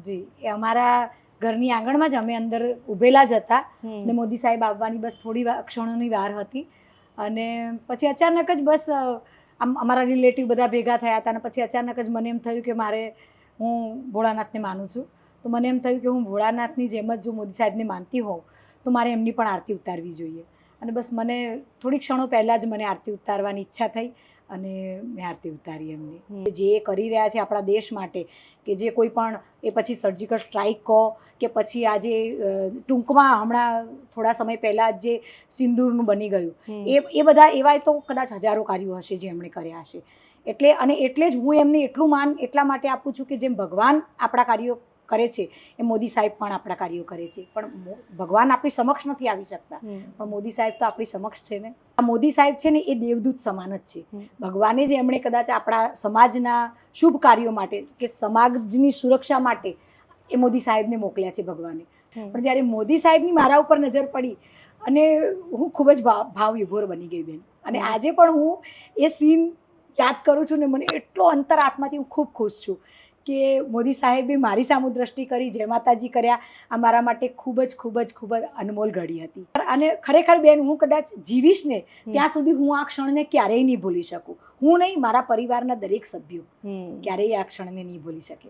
જી, એ અમારા ઘરની આંગણમાં જ અમે અંદર ઊભેલા જ હતા અને મોદી સાહેબ આવવાની બસ થોડી ક્ષણોની વાર હતી અને પછી અચાનક જ બસ અમારા રિલેટિવ બધા ભેગા થયા હતા અને પછી અચાનક જ મને એમ થયું કે હું ભોળાનાથને માનું છું, તો મને એમ થયું કે હું ભોળાનાથની જેમ જ જો મોદી સાહેબને માનતી હોઉં તો મારે એમની પણ આરતી ઉતારવી જોઈએ. અને બસ મને થોડી ક્ષણો પહેલાં જ મને આરતી ઉતારવાની ઈચ્છા થઈ અને મેં આરતી ઉતારી એમની. જે કરી રહ્યા છે આપણા દેશ માટે, કે જે કોઈ પણ એ પછી સર્જિકલ સ્ટ્રાઇક કહો કે પછી આજે ટૂંકમાં હમણાં થોડા સમય પહેલાં જે સિંદૂરનું બની ગયું, એ બધા એવા તો કદાચ હજારો કાર્યો હશે જે એમણે કર્યા હશે. એટલે જ હું એમને એટલું માન એટલા માટે આપું છું કે જેમ ભગવાન આપણા કાર્યો કરે છે એ મોદી સાહેબ પણ આપણા કાર્યો કરે છે. પણ ભગવાન આપણી સમક્ષ નથી આવી શકતા, પણ મોદી સાહેબ તો આપણી સમક્ષ છે ને. આ મોદી સાહેબ છે ને એ દેવદૂત સમાન જ છે. ભગવાને જે એમણે કદાચ આપણા સમાજના શુભ કાર્યો માટે કે સમાજની સુરક્ષા માટે એ મોદી સાહેબને મોકલ્યા છે ભગવાને. પણ જ્યારે મોદી સાહેબની મારા ઉપર નજર પડી અને હું ખૂબ જ ભાવ વિભોર બની ગઈ બેન. અને આજે પણ હું એ સીન યાદ કરું છું ને મને એટલો અંતર આત્માથી હું ખૂબ ખુશ છું કે મોદી સાહેબે મારી સામુ દ્રષ્ટિ કરી, જય માતાજી કર્યા. આ મારા માટે ખૂબ જ અનમોલ ઘડી હતી. અને ખરેખર બેન હું કદાચ જીવીશ ને ત્યાં સુધી હું આ ક્ષણને ક્યારેય નહીં ભૂલી શકું. હું નહીં, મારા પરિવારના દરેક સભ્યો ક્યારેય આ ક્ષણને નહીં ભૂલી શકે.